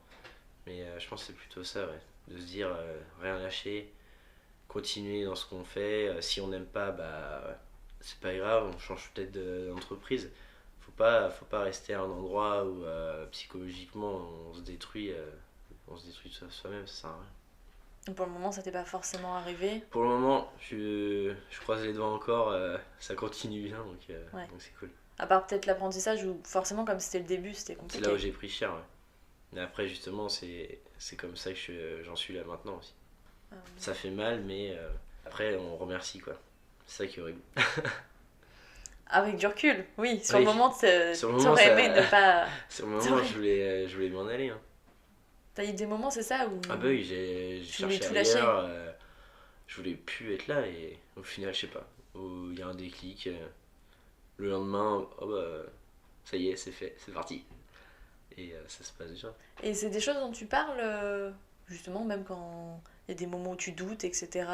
Speaker 1: Mais je pense que c'est plutôt ça, ouais, de se dire rien lâcher, continuer dans ce qu'on fait. Si on n'aime pas, c'est pas grave, on change peut-être d'entreprise. Faut pas rester à un endroit où psychologiquement on se détruit soi-même, ça sert à rien.
Speaker 2: Pour le moment, ça t'est pas forcément arrivé.
Speaker 1: Pour le moment, je croise les doigts encore, ça continue bien, donc c'est cool.
Speaker 2: À part peut-être l'apprentissage où forcément comme c'était le début, c'était
Speaker 1: C'est
Speaker 2: compliqué.
Speaker 1: là où j'ai pris cher, ouais. Mais après, justement, c'est comme ça que j'en suis là maintenant aussi. Ça fait mal, mais après, on remercie, quoi. C'est ça qui est horrible.
Speaker 2: Avec du recul, oui. Sur
Speaker 1: Oui.
Speaker 2: le moment,
Speaker 1: Sur le moment,
Speaker 2: t'aurais
Speaker 1: ça-
Speaker 2: aimé ne pas...
Speaker 1: Sur le moment, je voulais m'en aller. Hein.
Speaker 2: T'as eu des moments, c'est ça où...
Speaker 1: Ah bah oui, j'ai
Speaker 2: Tu voulais
Speaker 1: cherché
Speaker 2: tout lâcher.
Speaker 1: ailleurs, je voulais plus être là, et au final, je sais pas, il y a un déclic, le lendemain, oh bah, ça y est, c'est fait, c'est parti. Et ça se passe bien.
Speaker 2: Et c'est des choses dont tu parles, justement, même quand il y a des moments où tu doutes, etc.,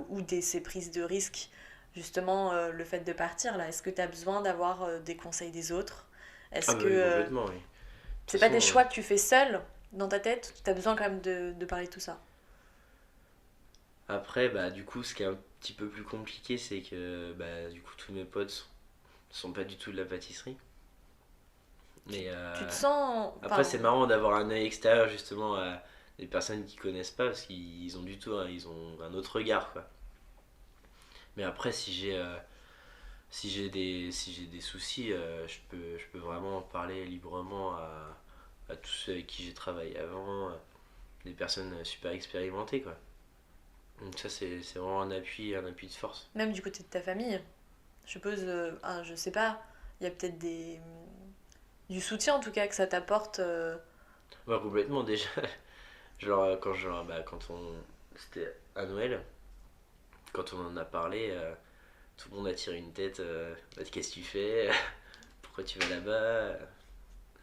Speaker 2: ou ces prises de risques, justement, le fait de partir, là, est-ce que tu as besoin d'avoir des conseils des autres? Est-ce
Speaker 1: Ah bah
Speaker 2: que
Speaker 1: oui, complètement, oui. De
Speaker 2: c'est
Speaker 1: toute
Speaker 2: pas des
Speaker 1: façon,
Speaker 2: choix que tu fais seul, dans ta tête? Tu as besoin quand même de parler de tout ça.
Speaker 1: Après, bah, du coup, ce qui est un petit peu plus compliqué, c'est que bah, du coup, tous mes potes sont pas du tout de la pâtisserie. Mais,
Speaker 2: Tu te sens...
Speaker 1: après, c'est marrant d'avoir un œil extérieur justement à des personnes qui connaissent pas, parce qu'ils ont ils ont un autre regard, quoi. Mais après, si j'ai des soucis, je peux vraiment en parler librement à tous ceux avec qui j'ai travaillé avant, des personnes super expérimentées, quoi. Donc ça, c'est vraiment un appui de force.
Speaker 2: Même du côté de ta famille, je suppose, je sais pas, il y a peut-être du soutien en tout cas que ça t'apporte.
Speaker 1: Ouais, complètement déjà. Genre, c'était à Noël, quand on en a parlé, tout le monde a tiré une tête. Bah, qu'est-ce que tu fais? Pourquoi tu vas là-bas?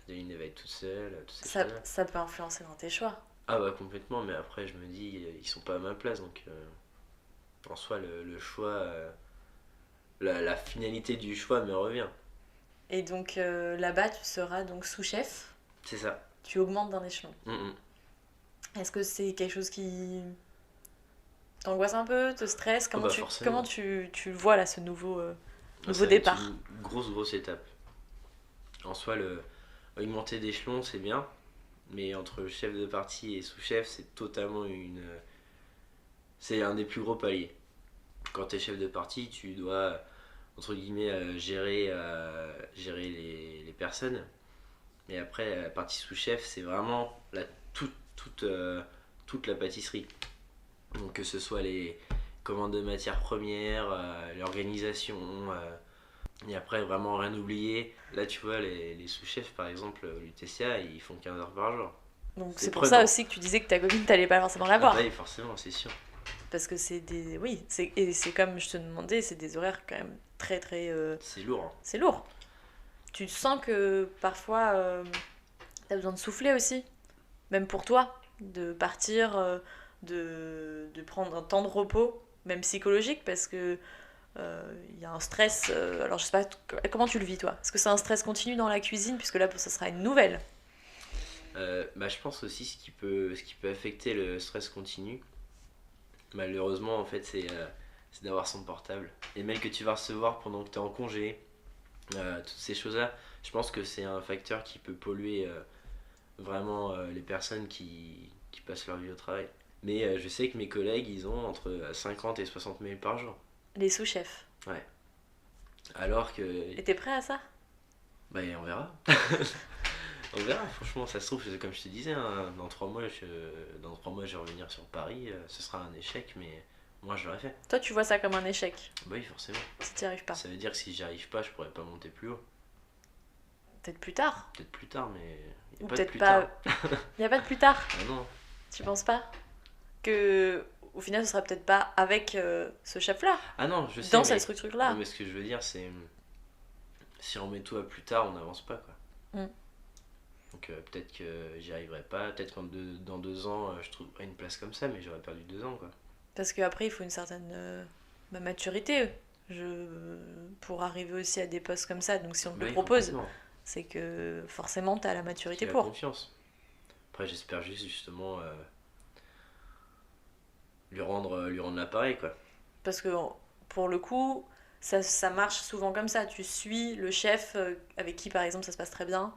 Speaker 1: Adeline va être toute seule, toutes ces choses-là.
Speaker 2: Ça peut influencer dans tes choix.
Speaker 1: Ah bah complètement, mais après je me dis, ils sont pas à ma place, donc en soi le choix, la finalité du choix me revient.
Speaker 2: Et donc là-bas, tu seras donc sous-chef.
Speaker 1: C'est ça.
Speaker 2: Tu augmentes d'un échelon.
Speaker 1: Mm-mm.
Speaker 2: Est-ce que c'est quelque chose qui t'angoisse un peu, te stresse? Comment,
Speaker 1: bah,
Speaker 2: comment tu le vois là, ce nouveau
Speaker 1: Ça va
Speaker 2: départ?
Speaker 1: être une grosse étape. En soi, augmenter d'échelon, c'est bien, mais entre chef de parti et sous-chef, c'est totalement c'est un des plus gros paliers. Quand t'es chef de parti, tu dois, entre guillemets, gérer les personnes. Mais après, la partie sous-chef, c'est vraiment toute la pâtisserie. Donc que ce soit les commandes de matières premières, l'organisation, et après vraiment rien oublier. Là tu vois, les sous-chefs par exemple, l'UTCA, ils font 15 heures par jour.
Speaker 2: Donc
Speaker 1: C'est
Speaker 2: c'est pour
Speaker 1: prenant.
Speaker 2: ça aussi que tu disais que ta copine, t'allais pas forcément la voir.
Speaker 1: Ah bah oui, forcément, c'est sûr.
Speaker 2: Parce que c'est des... Oui, et c'est comme je te demandais, c'est des horaires quand même très très...
Speaker 1: C'est lourd. Hein.
Speaker 2: C'est lourd. Tu sens que parfois t'as besoin de souffler aussi, même pour toi, de partir, de prendre un temps de repos, même psychologique, parce que il y a un stress. Alors je sais pas, comment tu le vis toi? Est-ce que c'est un stress continu dans la cuisine, puisque là ça sera une nouvelle?
Speaker 1: Bah, je pense aussi ce qui peut affecter le stress continu, malheureusement en fait, c'est d'avoir son portable. Les mails que tu vas recevoir pendant que tu es en congé, toutes ces choses-là, je pense que c'est un facteur qui peut polluer vraiment les personnes qui passent leur vie au travail. Mais je sais que mes collègues, ils ont entre 50 et 60 mails par jour.
Speaker 2: Les sous-chefs.
Speaker 1: Ouais. Alors que...
Speaker 2: Et t'es prêt à ça?
Speaker 1: Bah on verra. On verra, franchement, ça se trouve, comme je te disais, hein, dans 3 mois, je vais revenir sur Paris, ce sera un échec, mais moi je l'aurais fait.
Speaker 2: Toi tu vois ça comme un échec,
Speaker 1: Bah oui, forcément.
Speaker 2: si t'y arrives pas.
Speaker 1: Ça veut dire que si j'y arrive pas, je pourrais pas monter plus haut.
Speaker 2: Peut-être plus tard.
Speaker 1: Peut-être plus tard, mais y a
Speaker 2: Ou
Speaker 1: pas de
Speaker 2: peut-être
Speaker 1: plus
Speaker 2: pas.
Speaker 1: tard.
Speaker 2: Il y a pas de plus tard.
Speaker 1: Ah non.
Speaker 2: Tu penses pas que au final ce sera peut-être pas avec ce chef-là,
Speaker 1: Ah non, je sais.
Speaker 2: dans
Speaker 1: mais...
Speaker 2: cette structure-là.
Speaker 1: Non, mais ce que je veux dire, c'est si on met tout à plus tard, on n'avance pas, quoi.
Speaker 2: Mm.
Speaker 1: Donc peut-être que j'y arriverai pas, peut-être que dans 2 ans, je trouverai une place comme ça, mais j'aurais perdu 2 ans, quoi.
Speaker 2: Parce qu'après il faut une certaine maturité pour arriver aussi à des postes comme ça. Donc si on te
Speaker 1: Bah
Speaker 2: le
Speaker 1: oui,
Speaker 2: propose,
Speaker 1: complètement.
Speaker 2: c'est que forcément t'as la maturité
Speaker 1: J'ai la
Speaker 2: pour.
Speaker 1: confiance. Après, j'espère juste justement lui rendre l'appareil, quoi.
Speaker 2: Parce que pour le coup, ça marche souvent comme ça. Tu suis le chef avec qui par exemple ça se passe très bien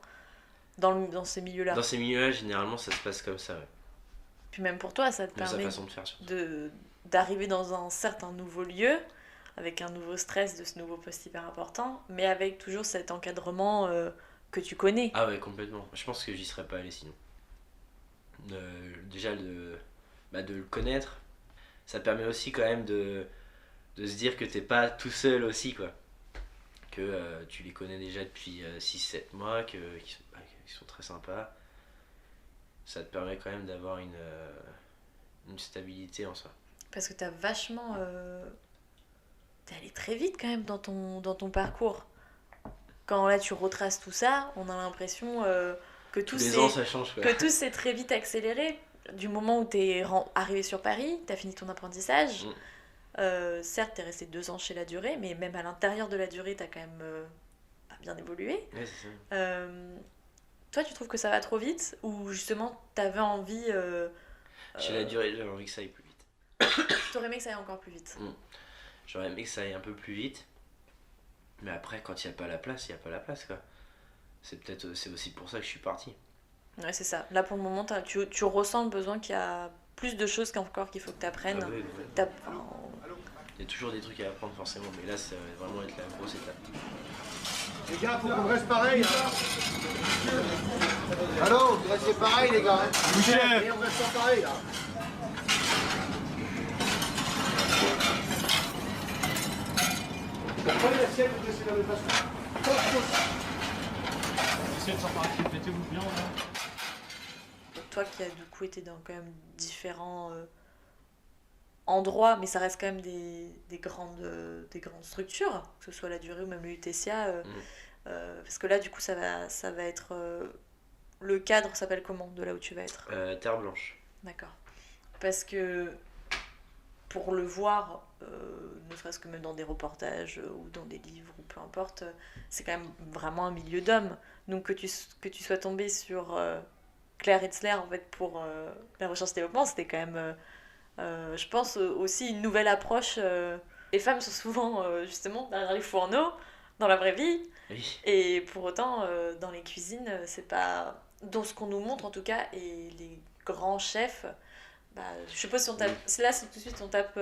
Speaker 2: dans ces milieux-là.
Speaker 1: Dans ces milieux-là, généralement, ça se passe comme ça, ouais.
Speaker 2: Puis même pour toi, ça te
Speaker 1: De sa
Speaker 2: permet
Speaker 1: façon de faire. Surtout.
Speaker 2: d'arriver dans un certain nouveau lieu, avec un nouveau stress de ce nouveau poste hyper important, mais avec toujours cet encadrement que tu connais.
Speaker 1: Ah ouais, complètement. Je pense que j'y serais pas allé sinon. Déjà, de le connaître, ça permet aussi quand même de se dire que t'es pas tout seul aussi, quoi. Que tu les connais déjà depuis 6-7 mois, qu'ils sont très sympas. Ça te permet quand même d'avoir une stabilité en soi.
Speaker 2: Parce que t'as vachement... T'es allé très vite quand même dans ton parcours. Quand là tu retraces tout ça, on a l'impression que
Speaker 1: Tous les ans ça change, quoi.
Speaker 2: Que tout s'est très vite accéléré. Du moment où t'es arrivé sur Paris, t'as fini ton apprentissage. Certes, t'es resté 2 ans chez La Durée, mais même à l'intérieur de La Durée, t'as quand même bien évolué.
Speaker 1: Ouais, c'est ça.
Speaker 2: Toi, tu trouves que ça va trop vite ou justement t'avais envie...
Speaker 1: Chez La Durée, j'avais envie que ça aille plus vite.
Speaker 2: T'aurais aimé que ça aille encore plus vite.
Speaker 1: J'aurais aimé que ça aille un peu plus vite. Mais après, quand il n'y a pas la place, il n'y a pas la place, quoi. C'est aussi pour ça que je suis parti.
Speaker 2: Ouais, c'est ça. Là, pour le moment, tu ressens le besoin qu'il y a plus de choses qu'encore qu'il faut que tu apprennes.
Speaker 1: Ah oui, il y a toujours des trucs à apprendre, forcément. Mais là, ça va vraiment être la grosse étape.
Speaker 9: Les gars, faut qu'on reste pareil. Alors, vous restez pareil, les gars. Et on reste pareil, là. Prenez l'assiette, vous laissez la même façon.
Speaker 10: Essayez de s'emparer, mettez-vous bien là.
Speaker 2: Toi qui as du coup été dans quand même différents endroits, mais ça reste quand même des grandes structures, que ce soit La Durée ou même le UTSIA, parce que là du coup ça va être... le cadre s'appelle comment de là où tu vas être?
Speaker 1: Terre Blanche.
Speaker 2: D'accord. Parce que pour le voir, ne serait-ce que même dans des reportages ou dans des livres ou peu importe, c'est quand même vraiment un milieu d'hommes. Donc que tu sois tombé sur Claire Hetzler en fait pour la recherche et développement, c'était quand même, je pense, aussi une nouvelle approche. Les femmes sont souvent justement derrière les fourneaux dans la vraie vie,
Speaker 1: Oui.
Speaker 2: et pour autant dans les cuisines, c'est pas dans ce qu'on nous montre en tout cas, et les grands chefs. Bah, je suppose si on tape, là si tout de suite on tape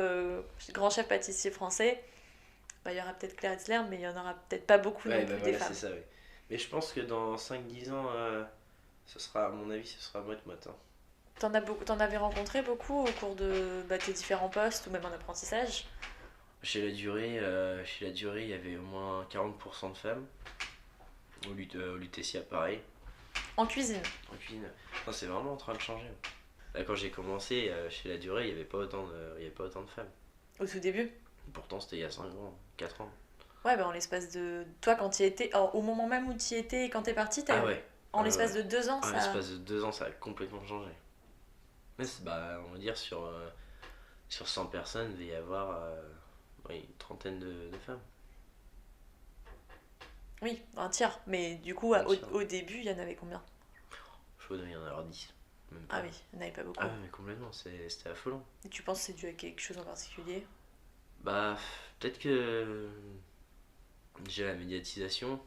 Speaker 2: grand chef pâtissier français, bah, il y aura peut-être Claire Hetzler, mais il y en aura peut-être pas beaucoup non plus des femmes.
Speaker 1: C'est ça, oui. Mais je pense que dans 5-10 ans, ce sera, à mon avis, ce sera moite-moite. Hein.
Speaker 2: T'en avais rencontré beaucoup au cours de tes différents postes ou même en apprentissage?
Speaker 1: Chez La Durée, il y avait au moins 40% de femmes. Au Lutetia, pareil.
Speaker 2: En cuisine?
Speaker 1: En cuisine. Non, c'est vraiment en train de changer. Là, quand j'ai commencé chez La Durée, il n'y avait pas autant de femmes.
Speaker 2: Au tout début?
Speaker 1: Pourtant, c'était il y a 5 ans, 4 ans.
Speaker 2: Ouais, bah en l'espace de... Toi, quand tu y étais... au moment même où tu y étais et quand t'es parti,
Speaker 1: Ah ouais.
Speaker 2: En l'espace de 2 ans,
Speaker 1: En
Speaker 2: ça...
Speaker 1: l'espace de 2 ans, ça a complètement changé. Mais on va dire sur 100 personnes, il devait y avoir une trentaine de femmes.
Speaker 2: Oui, un tiers. Mais du coup, au début, il y en avait combien?
Speaker 1: Je crois qu'il y en avoir 10. Même pas.
Speaker 2: Ah oui, il n'y en avait pas beaucoup.
Speaker 1: Ah mais complètement, c'était affolant.
Speaker 2: Et tu penses que c'est dû à quelque chose en particulier?
Speaker 1: Bah, peut-être que déjà la médiatisation,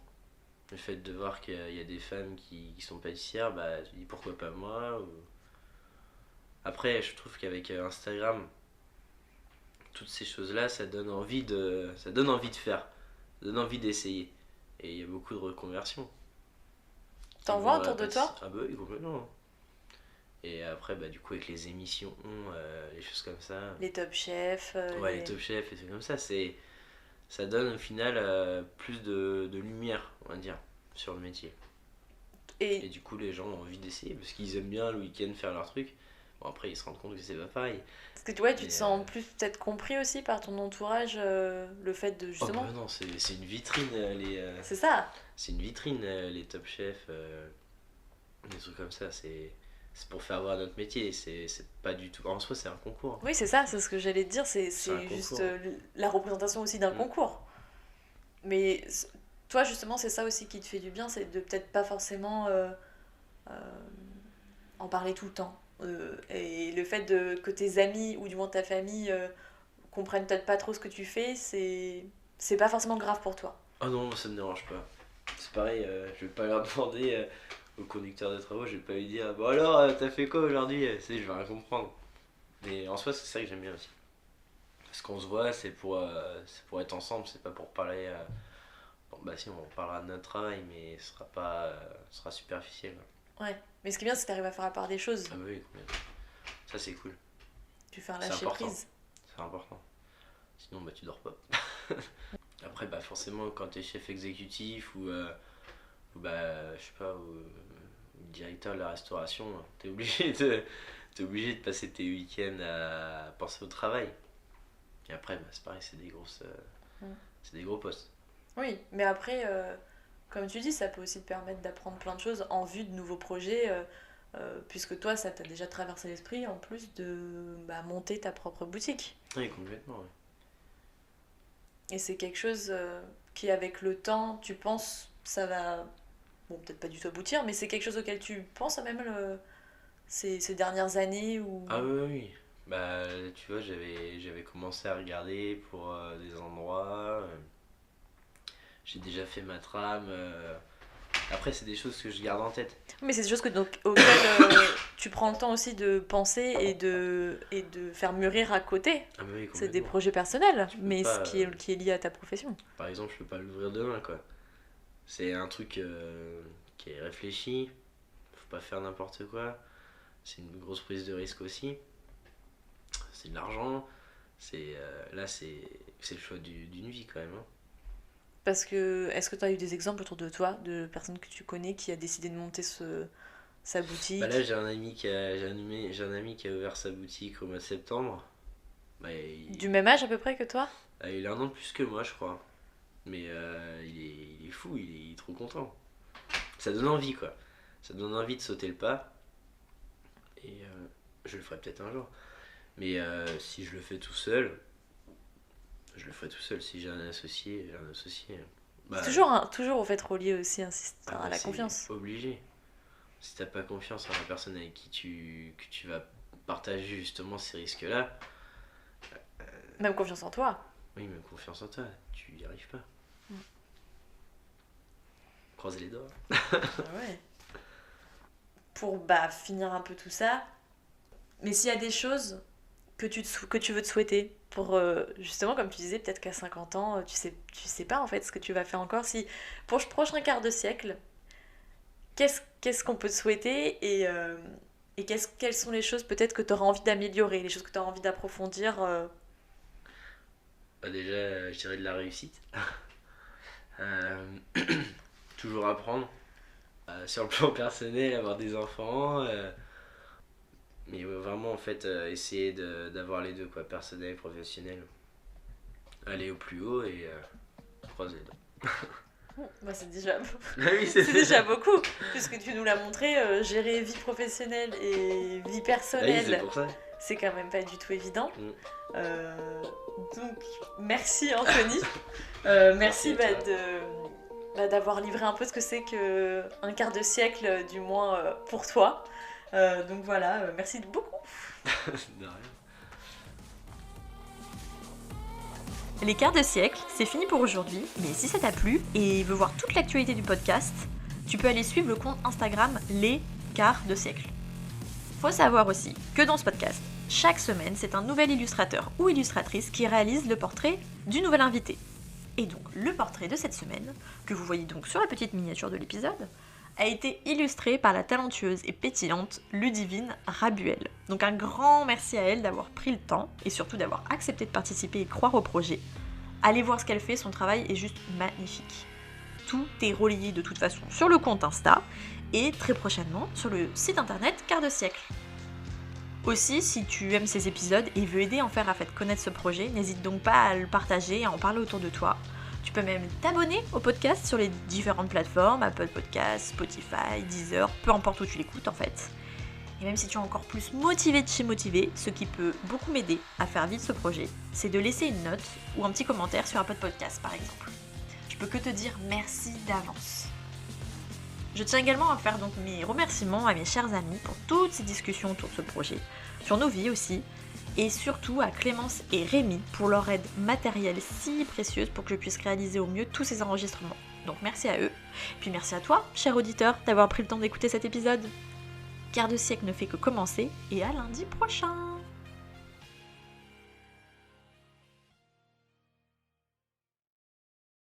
Speaker 1: le fait de voir qu'il y a des femmes qui sont pâtissières, bah tu dis pourquoi pas moi ou... Après, je trouve qu'avec Instagram, toutes ces choses-là, ça donne envie de faire, ça donne envie d'essayer. Et il y a beaucoup de reconversions.
Speaker 2: T'en vois autour de toi?
Speaker 1: Ah bah oui, complètement. Et après, bah, du coup, avec les émissions, les choses comme ça.
Speaker 2: Les Top Chefs.
Speaker 1: Les Top Chefs, et c'est comme ça. Ça donne au final plus de lumière, on va dire, sur le métier. Et du coup, les gens ont envie d'essayer parce qu'ils aiment bien le week-end faire leur truc. Bon, après, ils se rendent compte que c'est pas pareil.
Speaker 2: Parce que tu te sens plus peut-être compris aussi par ton entourage, le fait de justement.
Speaker 1: Oh bah non, c'est une vitrine.
Speaker 2: C'est ça.
Speaker 1: C'est une vitrine, les Top Chefs, des trucs comme ça. C'est pour faire voir notre métier. C'est pas du tout. En soi, c'est un concours.
Speaker 2: Oui, c'est ça. C'est ce que j'allais te dire. C'est juste la représentation aussi d'un concours. Mais toi, justement, c'est ça aussi qui te fait du bien, c'est de peut-être pas forcément en parler tout le temps. Et le fait que tes amis ou du moins ta famille comprennent peut-être pas trop ce que tu fais, c'est pas forcément grave pour toi.
Speaker 1: Oh non, ça me dérange pas. C'est pareil, je vais pas leur demander au conducteur de travaux, je vais pas lui dire bon alors t'as fait quoi aujourd'hui, je vais rien comprendre. Mais en soi c'est ça que j'aime bien aussi. Parce qu'on se voit, c'est pour être ensemble, c'est pas pour parler. Bon bah si on parlera de notre travail, mais ce sera pas, ce sera superficiel.
Speaker 2: Ouais, mais ce qui est bien c'est que t'arrives à faire la part des choses.
Speaker 1: Ah bah oui, complètement. Ça c'est cool.
Speaker 2: Tu fais un lâcher prise.
Speaker 1: C'est important. Sinon bah tu dors pas. Après bah forcément quand t'es chef exécutif ou bah je sais pas, ou directeur de la restauration, t'es obligé de passer tes week-ends à penser au travail. Et après bah, c'est pareil, c'est des gros postes.
Speaker 2: Oui, mais après comme tu dis, ça peut aussi te permettre d'apprendre plein de choses en vue de nouveaux projets, puisque toi ça t'a déjà traversé l'esprit en plus de monter ta propre boutique.
Speaker 1: Oui, complètement, oui.
Speaker 2: Et c'est quelque chose qui, avec le temps, tu penses, ça va, bon, peut-être pas du tout aboutir, mais c'est quelque chose auquel tu penses même ces dernières années ou...
Speaker 1: Ah oui, oui. Bah, tu vois, j'avais commencé à regarder pour des endroits. J'ai déjà fait ma trame. Après, c'est des choses que je garde en tête.
Speaker 2: Mais c'est des choses auxquelles tu prends le temps aussi de penser et de faire mûrir à côté.
Speaker 1: Ah oui,
Speaker 2: c'est des projets personnels, mais
Speaker 1: pas,
Speaker 2: qui est lié à ta profession.
Speaker 1: Par exemple, je peux pas l'ouvrir demain, quoi. C'est un truc qui est réfléchi. Faut pas faire n'importe quoi. C'est une grosse prise de risque aussi. C'est de l'argent. Là, c'est le choix d'une vie, quand même. Hein.
Speaker 2: Parce que, est-ce que tu as eu des exemples autour de toi, de personnes que tu connais qui a décidé de monter sa boutique?
Speaker 1: Bah là, j'ai un ami qui a ouvert sa boutique au mois de septembre. Bah,
Speaker 2: Du même âge à peu près que toi?
Speaker 1: Il a un an de plus que moi, je crois. Mais il est fou, il est trop content. Ça donne envie, quoi. Ça donne envie de sauter le pas. Et je le ferai peut-être un jour. Mais si je le fais tout seul... Je le ferai tout seul. Si j'ai un associé. Bah,
Speaker 2: toujours au fait relié aussi à la confiance.
Speaker 1: C'est obligé. Si t'as pas confiance en la personne avec qui tu vas partager justement ces risques-là.
Speaker 2: Même confiance en toi.
Speaker 1: Oui, même confiance en toi. Tu y arrives pas. Croisez les doigts.
Speaker 2: Ouais. Pour finir un peu tout ça. Mais s'il y a des choses que tu veux te souhaiter pour justement comme tu disais peut-être qu'à 50 ans tu sais pas en fait ce que tu vas faire encore, si pour le prochain quart de siècle qu'est-ce qu'on peut te souhaiter et quelles sont les choses peut-être que tu auras envie d'améliorer, les choses que tu auras envie d'approfondir
Speaker 1: Bah déjà je dirais de la réussite. Toujours apprendre sur le plan personnel, avoir des enfants mais vraiment en fait essayer d'avoir les deux, quoi, personnel et professionnel. Aller au plus haut et croiser les doigts.
Speaker 2: Bah c'est déjà
Speaker 1: oui,
Speaker 2: c'est déjà beaucoup puisque tu nous l'as montré, gérer vie professionnelle et vie personnelle,
Speaker 1: oui, c'est pour ça.
Speaker 2: C'est quand même pas du tout évident. Donc merci Anthony. Merci d'avoir livré un peu ce que c'est qu'un quart de siècle, du moins pour toi. Donc voilà, merci beaucoup.
Speaker 1: De rien.
Speaker 2: Les quarts de siècle, c'est fini pour aujourd'hui, mais si ça t'a plu et veux voir toute l'actualité du podcast, tu peux aller suivre le compte Instagram Les Quarts de Siècle. Faut savoir aussi que dans ce podcast, chaque semaine, c'est un nouvel illustrateur ou illustratrice qui réalise le portrait du nouvel invité. Et donc, le portrait de cette semaine, que vous voyez donc sur la petite miniature de l'épisode, a été illustrée par la talentueuse et pétillante Ludivine Rabuel. Donc un grand merci à elle d'avoir pris le temps et surtout d'avoir accepté de participer et croire au projet. Allez voir ce qu'elle fait, son travail est juste magnifique. Tout est relayé de toute façon sur le compte Insta et très prochainement sur le site internet Quart de Siècle. Aussi, si tu aimes ces épisodes et veux aider Enfer à faire connaître ce projet, n'hésite donc pas à le partager et à en parler autour de toi. Tu peux même t'abonner au podcast sur les différentes plateformes, Apple Podcasts, Spotify, Deezer, peu importe où tu l'écoutes en fait. Et même si tu es encore plus motivé de chez motivé, ce qui peut beaucoup m'aider à faire vivre ce projet, c'est de laisser une note ou un petit commentaire sur Apple Podcasts par exemple. Je peux que te dire merci d'avance. Je tiens également à faire donc mes remerciements à mes chers amis pour toutes ces discussions autour de ce projet, sur nos vies aussi, et surtout à Clémence et Rémi pour leur aide matérielle si précieuse pour que je puisse réaliser au mieux tous ces enregistrements. Donc merci à eux. Puis merci à toi, cher auditeur, d'avoir pris le temps d'écouter cet épisode. Quart de siècle ne fait que commencer, et à lundi prochain!